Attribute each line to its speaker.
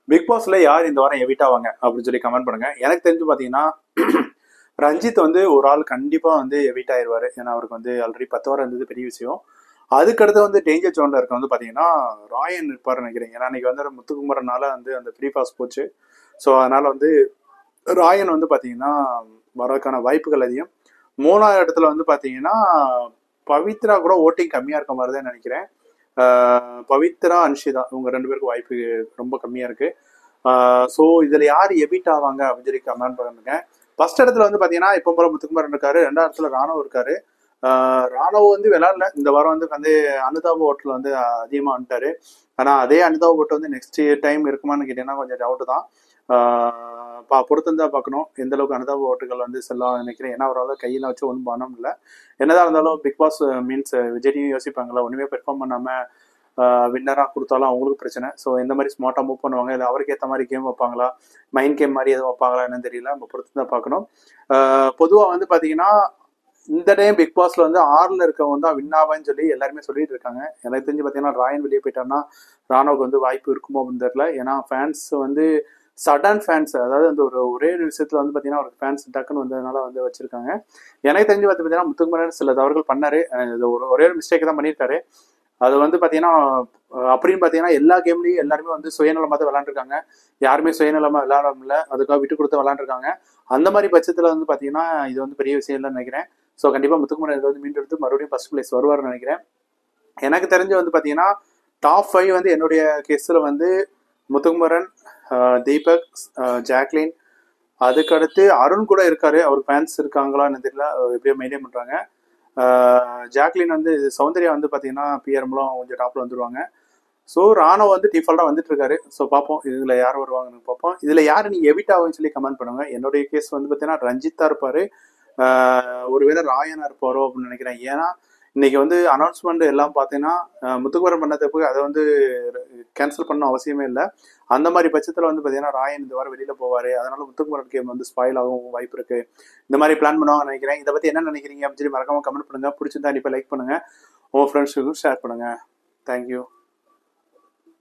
Speaker 1: Big பாஸ்ல யார் இந்த வாரம் எவிட் ஆவாங்க அப்படின்னு சொல்லி கமெண்ட் பண்ணுங்க. எனக்கு தெரிஞ்சு பாத்தீங்கன்னா ரஞ்சித் வந்து ஒரு ஆள் கண்டிப்பா வந்து எவிட் ஆயிருவாரு. ஏன்னா அவருக்கு வந்து ஆல்ரெடி 10 வாரம் இருந்தது பெரிய விஷயம். அதுக்கடுத்து வந்து டேஞ்சர் ஜோன்ல இருக்க வந்து பாத்தீங்கன்னா ராயன் இருப்பாரு நினைக்கிறேன். ஏன்னா இன்னைக்கு வந்து முத்துக்குமரனால வந்து அந்த ஃப்ரீ பாஸ் போச்சு. ஸோ அதனால வந்து ராயன் வந்து பாத்தீங்கன்னா வரதுக்கான வாய்ப்புகள் அதிகம். 3வது இடத்துல வந்து பாத்தீங்கன்னா பவித்ரா கூட ஓட்டிங் கம்மியா இருக்க மாதிரி தான் நினைக்கிறேன். பவித்ரா அன்ஷிதா இவங்க 2 பேருக்கு வாய்ப்பு ரொம்ப கம்மியா இருக்கு. ஸோ இதுல யார் எவிட் ஆவாங்க அப்படின்னு சொல்லி கமெண்ட் பண்ணுங்க. ஃபர்ஸ்ட் இடத்துல வந்து பாத்தீங்கன்னா இப்போ போல முத்துக்குமாரன் இருக்காரு. 2வது இடத்துல ராணவ் இருக்காரு. ராணவ் வந்து விளையாடல இந்த வாரம் வந்து அனுதாப ஓட்டில் வந்து அதிகமா வந்துட்டாரு. ஆனா அதே அனுதாப ஓட்டு வந்து நெக்ஸ்ட் டைம் இருக்குமான்னு கேட்டீங்கன்னா கொஞ்சம் டவுட் தான். பொறுத்திருந்தா பார்க்கணும் எந்த அளவுக்கு அனுதாப ஓட்டுகள் வந்து செல்லம் நினைக்கிறேன். ஏன்னா அவரால் கையில வச்சு ஒன்றும் பண்ண முடியல. என்னதான் இருந்தாலும் பிக் பாஸ் மீன்ஸ் விஜய் யோசிப்பாங்களா ஒண்ணுமே பெர்ஃபார்ம் பண்ணாம வின்னராக கொடுத்தாலும் அவங்களுக்கு பிரச்சனை. ஸோ இந்த மாதிரி ஸ்மார்ட்டாக மூவ் பண்ணுவாங்க. இல்லை அவருக்கு ஏற்ற மாதிரி கேம் வைப்பாங்களா, மைண்ட் கேம் மாதிரி எதுவும் வைப்பாங்களா என்னன்னு தெரியல. நம்ம பொறுத்து தான் பார்க்கணும். பொதுவாக வந்து பார்த்தீங்கன்னா இந்த டைம் பிக் பாஸ்ல வந்து 6ல் இருக்கவங்க தான் வின் ஆவான்னு சொல்லி எல்லாருமே சொல்லிட்டு இருக்காங்க. எனக்கு தெரிஞ்சு பார்த்தீங்கன்னா ராயன் வெளியே போயிட்டாருன்னா ராணுவுக்கு வந்து வாய்ப்பு இருக்குமோ அப்படின்னு தெரியல. ஏன்னா ஃபேன்ஸ் வந்து சடன் ஃபேன்ஸ், அதாவது அந்த ஒரே விஷயத்துல வந்து பார்த்தீங்கன்னா அவருக்கு ஃபேன்ஸ் டக்குன்னு வந்ததுனால வந்து வச்சிருக்காங்க. எனக்கு தெரிஞ்சு பார்த்தீங்கன்னா முத்துக்குமரன் சில தவறுகள் பண்ணாரு. ஒரே ஒரு மிஸ்டேக் தான் பண்ணியிருக்காரு. அது வந்து பாத்தீங்கன்னா அப்படின்னு பாத்தீங்கன்னா எல்லா கேம்லயும் எல்லாருமே வந்து சுயநலமா தான் விளையாண்டுருக்காங்க. யாருமே சுயநலமா விளையாடல, அதுக்காக விட்டு கொடுத்து விளையாண்டுருக்காங்க. அந்த மாதிரி பட்சத்துல வந்து பாத்தீங்கன்னா இது வந்து பெரிய விஷயம் இல்லைன்னு நினைக்கிறேன். ஸோ கண்டிப்பா முத்துக்குமரன் இதை வந்து மீண்டும் எடுத்து மறுபடியும் ஃபர்ஸ்ட் பிளேஸ் வருவார்னு நினைக்கிறேன். எனக்கு தெரிஞ்சு வந்து பாத்தீங்கன்னா டாப் 5 வந்து என்னுடைய கேஸ்ல வந்து முத்துக்குமரன், தீபக், ஜாக்லின், அதுக்கடுத்து அருண் கூட இருக்காரு. அவருக்கு ஃபேன்ஸ் இருக்காங்களான்னு தெரியல, எப்படியோ மெயின்டைன் பண்றாங்க. ஜாக்லின் வந்து சௌந்தர்யா வந்து பார்த்தீங்கன்னா பிஆர்எம்லாம் கொஞ்சம் டாப்ல வந்துருவாங்க. ஸோ ராணுவ வந்து டிஃபால்ட்டாக வந்துட்டு இருக்காரு. ஸோ பார்ப்போம் இதில் யார் வருவாங்கன்னு பார்ப்போம். இதில் யார் நீங்கள் எவிட் ஆகுன்னு சொல்லி கமெண்ட் பண்ணுங்க. என்னுடைய கேஸ் வந்து பார்த்தீங்கன்னா ரஞ்சித்தா இருப்பாரு. ஒருவேளை ராயனா இருப்பாரோ அப்படின்னு நினைக்கிறேன். ஏன்னா இன்னைக்கு வந்து அனௌன்ஸ்மெண்ட் எல்லாம் பார்த்தீங்கன்னா முத்துக்குமரன் பண்ணதுக்கு அதை வந்து கேன்சல் பண்ண அவசியமே இல்லை. அந்த மாதிரி பட்சத்தில் வந்து பார்த்தீங்கன்னா ராயன் இந்த வாரம் வெளியில போவாரு. அதனால முத்துக்குமரன் கேம் வந்து ஸ்பாயில் ஆகும் வாய்ப்பு இருக்கு. இந்த மாதிரி பிளான் பண்ணுவாங்க நினைக்கிறேன். இதை பத்தி என்ன நினைக்கிறீங்க அப்படின்னு சொல்லி மறக்காம கமெண்ட் பண்ணுங்க. பிடிச்சிருந்தா கண்டிப்பா லைக் பண்ணுங்க. உங்க ஃப்ரெண்ட்ஸுக்கும் ஷேர் பண்ணுங்க. தேங்க்யூ.